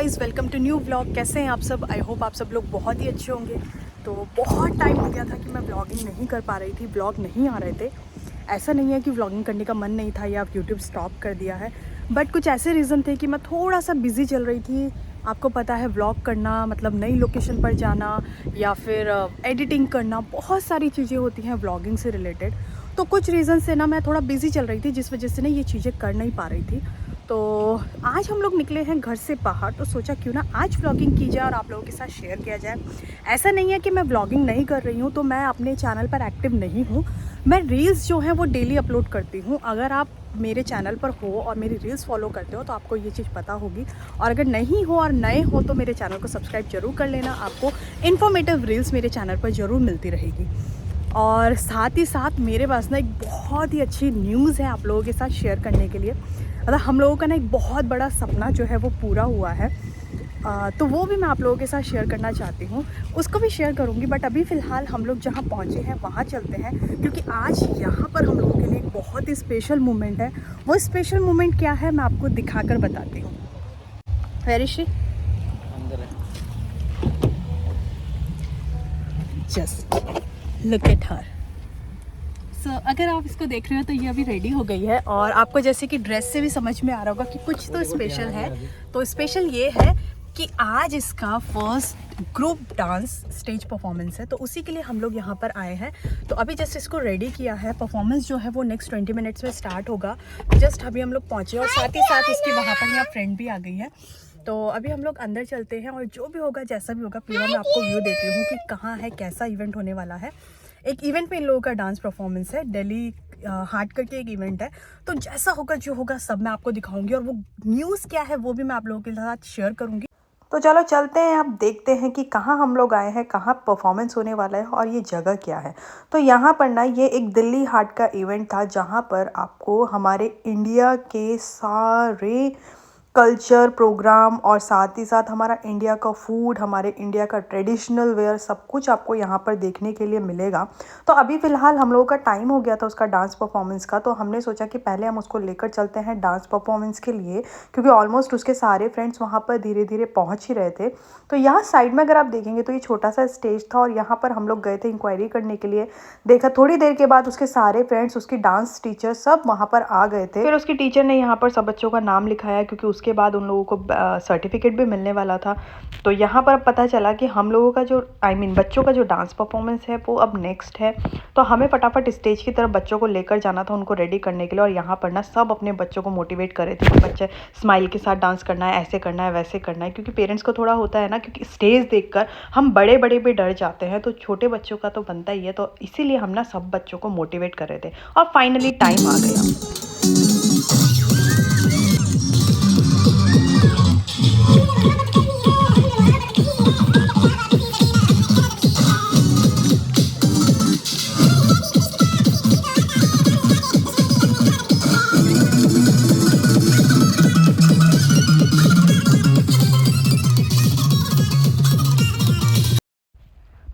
Guys welcome to new vlog. कैसे हैं आप सब? आई होप आप सब लोग बहुत ही अच्छे होंगे। तो बहुत टाइम हो गया था कि मैं व्लॉगिंग नहीं कर पा रही थी, व्लॉग नहीं आ रहे थे। ऐसा नहीं है कि व्लॉगिंग करने का मन नहीं था या यूट्यूब स्टॉप कर दिया है, बट कुछ ऐसे रीज़न थे कि मैं थोड़ा सा बिज़ी चल रही थी। आपको पता है व्लॉग करना मतलब नई लोकेशन पर जाना या फिर एडिटिंग करना, बहुत सारी चीज़ें होती हैं व्लॉगिंग से रिलेटेड। तो कुछ रीज़न से ना मैं थोड़ा बिज़ी चल रही थी, जिस वजह से ना ये चीज़ें कर नहीं पा रही थी। तो आज हम लोग निकले हैं घर से बाहर, तो सोचा क्यों ना आज व्लॉगिंग की जाए और आप लोगों के साथ शेयर किया जाए। ऐसा नहीं है कि मैं व्लॉगिंग नहीं कर रही हूँ, तो मैं अपने चैनल पर एक्टिव नहीं हूँ। मैं रील्स जो हैं वो डेली अपलोड करती हूँ। अगर आप मेरे चैनल पर हो और मेरी रील्स फॉलो करते हो तो आपको ये चीज़ पता होगी, और अगर नहीं हो और नए हो तो मेरे चैनल को सब्सक्राइब जरूर कर लेना। आपको इन्फॉर्मेटिव रील्स मेरे चैनल पर ज़रूर मिलती रहेगी। और साथ ही साथ मेरे पास ना एक बहुत ही अच्छी न्यूज़ है आप लोगों के साथ शेयर करने के लिए। मतलब हम लोगों का ना एक बहुत बड़ा सपना जो है वो पूरा हुआ है। तो वो भी मैं आप लोगों के साथ शेयर करना चाहती हूँ, उसको भी शेयर करूँगी। बट अभी फ़िलहाल हम लोग जहाँ पहुँचे हैं वहाँ चलते हैं, क्योंकि आज यहाँ पर हम लोगों के लिए एक बहुत ही स्पेशल मोमेंट है। वो स्पेशल मोमेंट क्या है मैं आपको दिखाकर बताती हूँ। Where is she? अंदर है। Just look at her. अगर आप इसको देख रहे हो तो ये अभी रेडी हो गई है, और आपको जैसे कि ड्रेस से भी समझ में आ रहा होगा कि कुछ तो स्पेशल है। तो स्पेशल ये है कि आज इसका first group dance stage performance है, तो उसी के लिए हम लोग यहाँ पर आए हैं। तो अभी जस्ट इसको रेडी किया है। परफॉर्मेंस जो है वो नेक्स्ट 20 मिनट्स में स्टार्ट होगा। जस्ट अभी हम लोग पहुँचे, और साथ ही साथ इसकी वहाँ पर यहाँ फ्रेंड भी आ गई है। तो अभी हम लोग अंदर चलते हैं, और जो भी होगा जैसा भी होगा पूरा मैं आपको व्यू देती हूँ कि कहाँ है, कैसा इवेंट होने वाला है। एक इवेंट में इन लोगों का डांस परफॉर्मेंस है, दिल्ली हार्ट करके एक इवेंट है। तो जैसा होगा जो होगा सब मैं आपको दिखाऊंगी, और वो न्यूज़ क्या है वो भी मैं आप लोगों के साथ शेयर करूंगी। तो चलो चलते हैं, अब देखते हैं कि कहाँ हम लोग आए हैं, कहाँ परफॉर्मेंस होने वाला है और ये जगह क्या है। तो यहाँ पर ना ये एक दिल्ली हार्ट का इवेंट था, जहाँ पर आपको हमारे इंडिया के सारे कल्चर प्रोग्राम और साथ ही साथ हमारा इंडिया का फूड, हमारे इंडिया का ट्रेडिशनल वेयर, सब कुछ आपको यहाँ पर देखने के लिए मिलेगा। तो अभी फ़िलहाल हम लोगों का टाइम हो गया था उसका डांस परफॉर्मेंस का, तो हमने सोचा कि पहले हम उसको लेकर चलते हैं डांस परफॉर्मेंस के लिए, क्योंकि ऑलमोस्ट उसके सारे फ्रेंड्स वहाँ पर धीरे धीरे पहुँच ही रहे थे। तो यहाँ साइड में अगर आप देखेंगे तो ये छोटा सा स्टेज था, और यहाँ पर हम लोग गए थे इंक्वायरी करने के लिए। देखा थोड़ी देर के बाद उसके सारे फ्रेंड्स, उसकी डांस टीचर सब वहाँ पर आ गए थे। फिर उसकी टीचर ने यहाँ पर सब बच्चों का नाम लिखाया, क्योंकि उसके बाद उन लोगों को सर्टिफिकेट भी मिलने वाला था। तो यहाँ पर पता चला कि हम लोगों का जो बच्चों का जो डांस परफॉर्मेंस है वो अब नेक्स्ट है। तो हमें फटाफट स्टेज की तरफ बच्चों को लेकर जाना था, उनको रेडी करने के लिए। और यहाँ पर ना सब अपने बच्चों को मोटिवेट कर रहे थे कि बच्चे स्माइल के साथ डांस करना है, ऐसे करना है, वैसे करना है। क्योंकि पेरेंट्स को थोड़ा होता है ना, क्योंकि स्टेज देखकर हम बड़े बड़े भी डर जाते हैं, तो छोटे बच्चों का तो बनता ही है। तो इसीलिए हम ना सब बच्चों को मोटिवेट कर रहे थे, और फाइनली टाइम आ गया।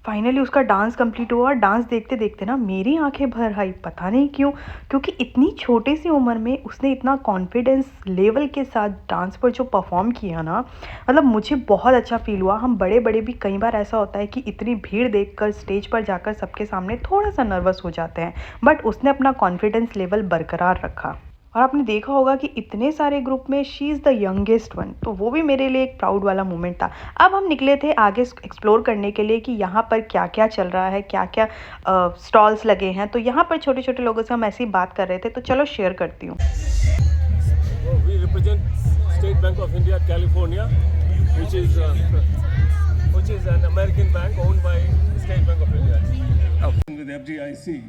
फाइनली उसका डांस कंप्लीट हुआ, और डांस देखते देखते ना मेरी आंखें भर आई, पता नहीं क्यों। क्योंकि इतनी छोटी सी उम्र में उसने इतना कॉन्फिडेंस लेवल के साथ डांस पर जो परफॉर्म किया ना, मतलब मुझे बहुत अच्छा फील हुआ। हम बड़े बड़े भी कई बार ऐसा होता है कि इतनी भीड़ देखकर स्टेज पर जाकर सबके सामने थोड़ा सा नर्वस हो जाते हैं, बट उसने अपना कॉन्फिडेंस लेवल बरकरार रखा। और आपने देखा होगा कि इतने सारे ग्रुप में she is the youngest one, तो वो भी मेरे लिए एक प्राउड वाला मोमेंट था। अब हम निकले थे आगे एक्सप्लोर करने के लिए कि यहाँ पर क्या क्या चल रहा है, क्या क्या स्टॉल्स लगे हैं। तो यहाँ पर छोटे छोटे लोगों से हम ऐसी बात कर रहे थे, तो चलो शेयर करती हूँ। We represent State Bank of India, California, which is an American bank owned by State Bank of India. With FDIC.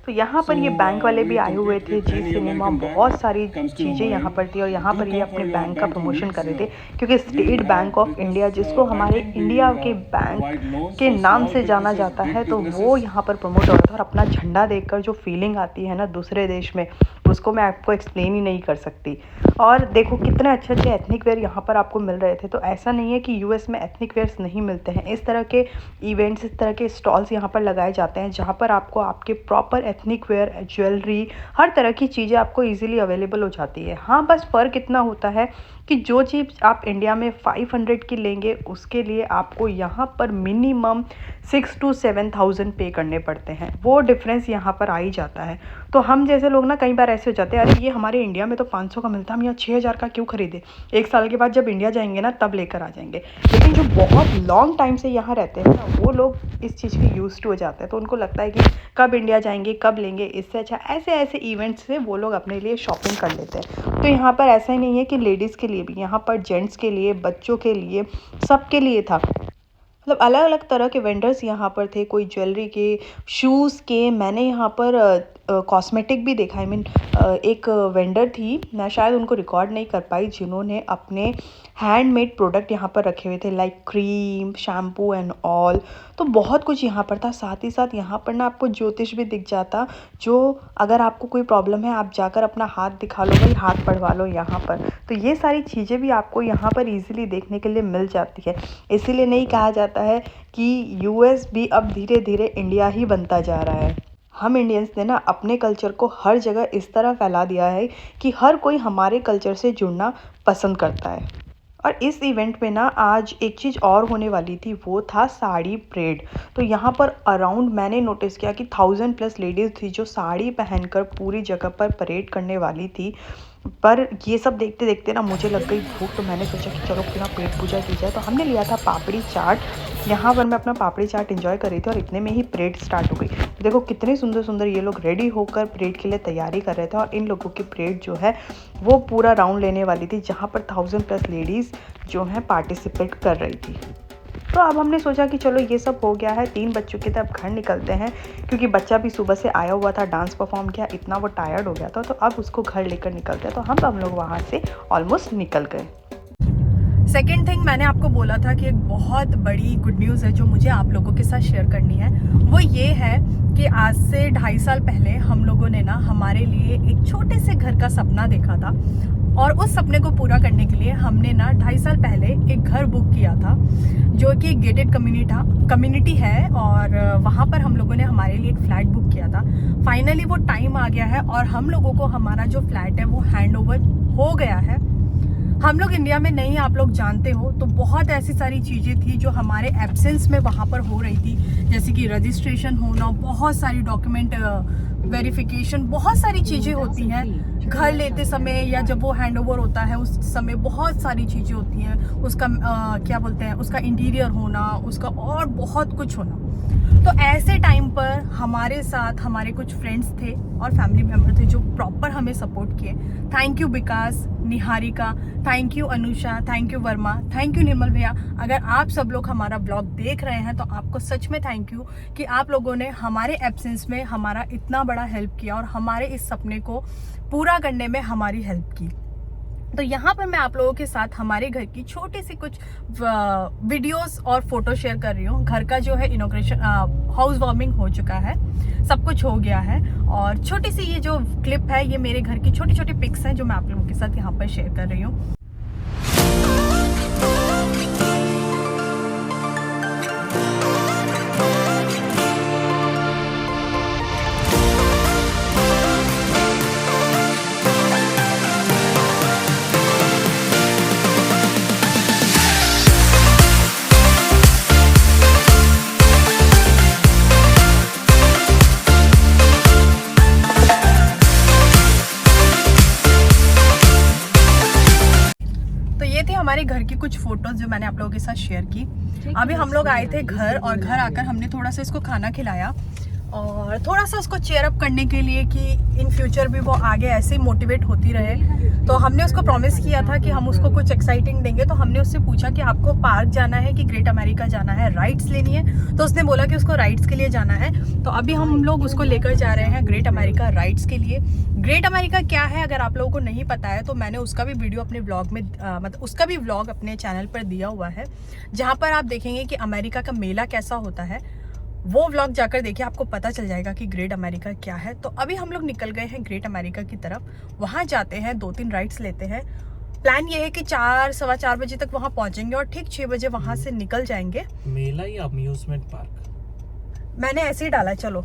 तो यहाँ पर ये बैंक वाले भी आए हुए थे, जी सिनेमा, बहुत सारी चीज़ें यहाँ पर थी, और यहाँ पर ये अपने बैंक का प्रमोशन कर रहे थे। क्योंकि स्टेट बैंक ऑफ इंडिया, जिसको हमारे इंडिया के बैंक के नाम से जाना जाता है, तो वो यहाँ पर प्रमोट हो रहा था। और अपना झंडा देखकर जो फीलिंग आती है ना दूसरे देश में, उसको मैं आपको एक्सप्लेन ही नहीं कर सकती। और देखो कितने अच्छे अच्छे एथनिक वेयर यहाँ पर आपको मिल रहे थे। तो ऐसा नहीं है कि यूएस में एथनिक वेयर्स नहीं मिलते हैं। इस तरह के इवेंट्स, इस तरह के स्टॉल्स यहाँ पर लगाए जाते हैं, जहाँ पर आपको आपके प्रॉपर एथनिक वेयर, ज्वेलरी, हर तरह की चीज़ें आपको इजीली अवेलेबल हो जाती है। हाँ, बस फ़र्क इतना होता है कि जो चीज़ आप इंडिया में 500 की लेंगे उसके लिए आपको यहाँ पर मिनिमम 6 to 7,000 पे करने पड़ते हैं। वो डिफरेंस यहाँ पर आ ही जाता है। तो हम जैसे लोग ना कई बार ऐसे हो जाते हैं, अरे ये हमारे इंडिया में तो 500 का मिलता है, हम यहाँ 6,000 का क्यों खरीदे, 1 साल के बाद जब इंडिया जाएंगे ना तब लेकर आ जाएंगे। लेकिन जो बहुत लॉन्ग टाइम से यहाँ रहते हैं ना वो लोग इस चीज़ के यूज्ड हो जाते हैं। तो उनको लगता है कि कब इंडिया जाएंगे, कब लेंगे, इससे अच्छा ऐसे ऐसे इवेंट्स से वो लोग अपने लिए शॉपिंग कर लेते हैं। तो यहाँ पर ऐसा ही नहीं है कि लेडीज़ के लिए भी, यहाँ पर जेंट्स के लिए, बच्चों के लिए, सबके लिए था। मतलब अलग अलग तरह के वेंडर्स यहाँ पर थे, कोई ज्वेलरी के, शूज़ के, मैंने यहाँ पर कॉस्मेटिक भी देखा। एक वेंडर थी, मैं शायद उनको रिकॉर्ड नहीं कर पाई, जिन्होंने अपने हैंडमेड प्रोडक्ट यहाँ पर रखे हुए थे, like cream, shampoo and all. तो बहुत कुछ यहाँ पर था। साथ ही साथ यहाँ पर ना आपको ज्योतिष भी दिख जाता, जो अगर आपको कोई प्रॉब्लम है आप जाकर अपना हाथ दिखा लो, भाई हाथ पढ़वा लो यहाँ पर। तो ये सारी चीज़ें भी आपको यहाँ पर ईजिली देखने के लिए मिल जाती है। इसीलिए नहीं कहा जाता है कि यूएस भी अब धीरे धीरे इंडिया ही बनता जा रहा है। हम इंडियंस ने ना अपने कल्चर को हर जगह इस तरह फैला दिया है कि हर कोई हमारे कल्चर से जुड़ना पसंद करता है। और इस इवेंट में ना आज एक चीज़ और होने वाली थी, वो था साड़ी परेड। तो यहाँ पर अराउंड मैंने नोटिस किया कि 1000+ लेडीज़ थी जो साड़ी पहनकर पूरी जगह पर परेड करने वाली थी। पर ये सब देखते देखते ना मुझे लग गई भूख, तो मैंने सोचा कि चलो क्यों ना पेट पूजा की जाए। तो हमने लिया था पापड़ी चाट। यहाँ पर मैं अपना पापड़ी चाट एंजॉय कर रही थी और इतने में ही परेड स्टार्ट हो गई। देखो कितने सुंदर सुंदर ये लोग रेडी होकर परेड के लिए तैयारी कर रहे थे। और इन लोगों की परेड जो है वो पूरा राउंड लेने वाली थी, जहाँ पर 1000+ लेडीज़ जो हैं पार्टिसिपेट कर रही थी। तो अब हमने सोचा कि चलो ये सब हो गया है, 3 बज चुके थे, अब घर निकलते हैं, क्योंकि बच्चा भी सुबह से आया हुआ था, डांस परफॉर्म किया, इतना वो टायर्ड हो गया था। तो अब उसको घर लेकर निकलते हैं। तो हम लोग वहाँ से ऑलमोस्ट निकल गए। सेकेंड थिंग, मैंने आपको बोला था कि एक बहुत बड़ी गुड न्यूज़ है जो मुझे आप लोगों के साथ शेयर करनी है। वो ये है कि आज से 2.5 साल पहले हम लोगों ने ना हमारे लिए एक छोटे से घर का सपना देखा था। और उस सपने को पूरा करने के लिए हमने ना 2.5 साल पहले एक घर बुक किया था, जो कि एक गेटेड कम्युनिटी है। और वहाँ पर हम लोगों ने हमारे लिए एक फ़्लैट बुक किया था। फाइनली वो टाइम आ गया है और हम लोगों को हमारा जो फ्लैट है वो हैंड ओवर हो गया है। हम लोग इंडिया में नहीं, आप लोग जानते हो, तो बहुत ऐसी सारी चीज़ें थी जो हमारे एब्सेंस में वहाँ पर हो रही थी, जैसे कि रजिस्ट्रेशन होना, बहुत सारी डॉक्यूमेंट वेरिफिकेशन, बहुत सारी चीज़ें होती हैं घर लेते समय या जब वो हैंड ओवर होता है उस समय बहुत सारी चीज़ें होती हैं। उसका क्या बोलते हैं, उसका इंटीरियर होना, उसका और बहुत कुछ होना। तो ऐसे टाइम पर हमारे साथ हमारे कुछ फ्रेंड्स थे और फैमिली मेम्बर थे जो प्रॉपर हमें सपोर्ट किए। Thank you Vikas, Niharika, thank you Anusha, thank you Varma, thank you Nirmal भैया। अगर आप सब लोग हमारा ब्लॉग देख रहे हैं तो आपको सच में थैंक यू कि आप लोगों ने हमारे एब्सेंस में हमारा इतना बड़ा हेल्प किया और हमारे इस सपने को पूरा करने में हमारी हेल्प की। तो यहाँ पर मैं आप लोगों के साथ हमारे घर की छोटी सी कुछ वीडियोस और फोटो शेयर कर रही हूँ। घर का जो है इनॉग्रेशन, हाउस वार्मिंग हो चुका है, सब कुछ हो गया है। और छोटी सी ये जो क्लिप है, ये मेरे घर की छोटी छोटी पिक्स हैं जो मैं आप लोगों के साथ यहाँ पर शेयर कर रही हूँ। हमारे घर की कुछ फोटोज जो मैंने आप लोगों के साथ शेयर की। अभी हम लोग आए थे घर और घर आकर हमने थोड़ा सा इसको खाना खिलाया और थोड़ा सा उसको चेयर अप करने के लिए कि इन फ्यूचर भी वो आगे ऐसे ही मोटिवेट होती रहे। तो हमने उसको प्रॉमिस किया था कि हम उसको कुछ एक्साइटिंग देंगे। तो हमने उससे पूछा कि आपको पार्क जाना है कि ग्रेट अमेरिका जाना है, राइड्स लेनी है। तो उसने बोला कि उसको राइड्स के लिए जाना है। तो अभी हम लोग उसको लेकर जा रहे हैं ग्रेट अमेरिका राइड्स के लिए। ग्रेट अमेरिका क्या है अगर आप लोगों को नहीं पता है तो मैंने उसका भी वीडियो अपने ब्लॉग में मतलब उसका भी व्लॉग अपने चैनल पर दिया हुआ है, जहाँ पर आप देखेंगे कि अमेरिका का मेला कैसा होता है। वो व्लॉग जाकर देखिए, आपको पता चल जाएगा कि ग्रेट अमेरिका क्या है। तो अभी हम लोग निकल गए हैं ग्रेट अमेरिका की तरफ। वहाँ जाते हैं, 2-3 राइड्स लेते हैं। प्लान ये है कि 4-4:15 बजे तक वहाँ पहुँचेंगे और ठीक 6 बजे वहाँ से निकल जाएंगे। मेला या अम्यूजमेंट पार्क? मैंने ऐसे ही डाला, चलो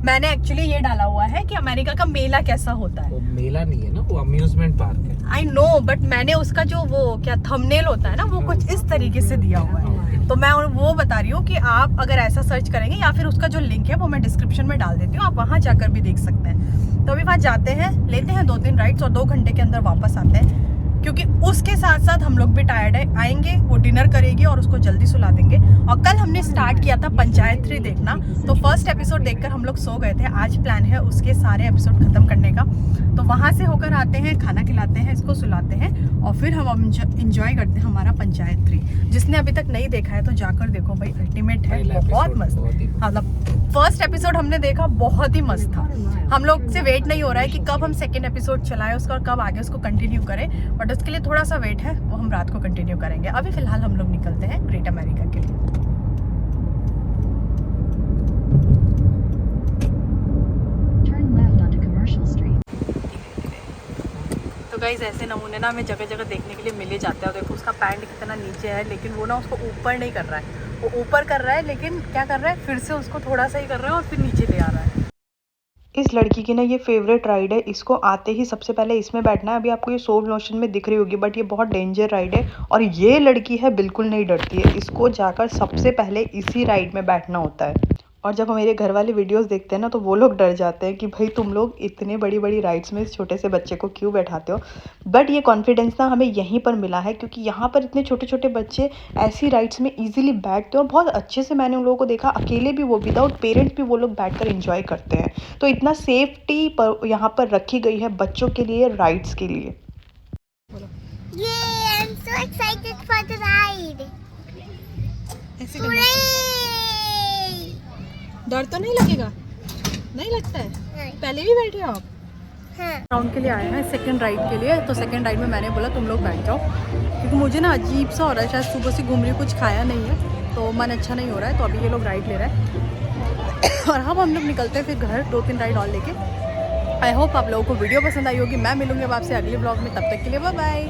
मैंने एक्चुअली ये डाला हुआ है कि अमेरिका का मेला कैसा होता है। वो मेला नहीं है ना, वो अम्यूजमेंट पार्क है। आई नो, बट मैंने उसका जो वो क्या थंबनेल होता है ना, वो कुछ इस तरीके से दिया हुआ है। तो मैं वो बता रही हूँ कि आप अगर ऐसा सर्च करेंगे, या फिर उसका जो लिंक है वो मैं डिस्क्रिप्शन में डाल देती हूँ, आप वहाँ जाकर भी देख सकते हैं। तो अभी वहाँ जाते हैं, लेते हैं 2-3 राइड्स और 2 घंटे के अंदर वापस आते हैं, क्योंकि उसके साथ साथ हम लोग भी टायर्ड है। आएंगे, वो डिनर करेगी और उसको जल्दी सुला देंगे। और कल हमने स्टार्ट किया था पंचायत 3 देखना, तो फर्स्ट एपिसोड देखकर हम लोग सो गए थे। आज प्लान है उसके सारे एपिसोड खत्म करने का। तो वहाँ से होकर आते हैं, खाना खिलाते हैं, इसको सुलाते हैं और फिर हम इंजॉय करते हैं हमारा पंचायत 3। जिसने अभी तक नहीं देखा है तो जाकर देखो भाई, अल्टीमेट है, बहुत मस्त। मतलब फर्स्ट एपिसोड हमने देखा, बहुत ही मस्त था। हम लोग से वेट नहीं हो रहा है कि कब हम सेकेंड एपिसोड चलाएं उसका और कब आगे उसको कंटिन्यू करें, बट उसके लिए थोड़ा सा वेट है, वो हम रात को कंटिन्यू करेंगे। अभी फिलहाल हम लोग निकलते हैं ग्रेट अमेरिका के लिए। तो गाइस ऐसे नमूने ना हमें जगह जगह देखने के लिए मिले जाते हैं। और देखो उसका पैंट कितना नीचे है, लेकिन वो ना उसको ऊपर नहीं कर रहा है, वो ऊपर कर रहा है, लेकिन क्या कर रहा है, फिर से उसको थोड़ा सा ही कर रहा है और फिर नीचे ले आ रहा है। इस लड़की की ना ये फेवरेट राइड है, इसको आते ही सबसे पहले इसमें बैठना है। अभी आपको ये स्लो मोशन में दिख रही होगी, बट ये बहुत डेंजर राइड है। और ये लड़की है बिल्कुल नहीं डरती है, इसको जाकर सबसे पहले इसी राइड में बैठना होता है। और जब मेरे घर वाले वीडियोस देखते हैं ना, तो वो लोग डर जाते हैं कि भाई तुम लोग इतने बड़ी बड़ी राइड्स में इस छोटे से बच्चे को क्यों बैठाते हो। बट ये कॉन्फिडेंस ना हमें यहीं पर मिला है, क्योंकि यहाँ पर इतने छोटे छोटे बच्चे ऐसी राइड्स में इजीली बैठते हैं और बहुत अच्छे से मैंने उन लोगों को देखा, अकेले भी, वो विदाउट पेरेंट्स भी वो लोग बैठकर एंजॉय करते हैं। तो इतना सेफ्टी पर यहाँ पर रखी गई है बच्चों के लिए, राइड्स के लिए। Yay, I'm so excited for the ride. Hooray! डर तो नहीं लगेगा? नहीं लगता है? नहीं। पहले भी बैठे हो आप? हाँ। राउंड के लिए आए हैं, सेकंड राइड के लिए। तो सेकंड राइड में मैंने बोला तुम लोग बैठ जाओ, क्योंकि मुझे ना अजीब सा हो रहा है, शायद सुबह से घूम रही, कुछ खाया नहीं है तो मन अच्छा नहीं हो रहा है। तो अभी ये लोग राइड ले रहे हैं और अब हम लोग निकलते हैं फिर घर 2-3 राइड और लेके। आई होप आप लोगों को वीडियो पसंद आई होगी। मैं मिलूंगी अब आपसे अगले ब्लॉग में, तब तक के लिए बाय बाय।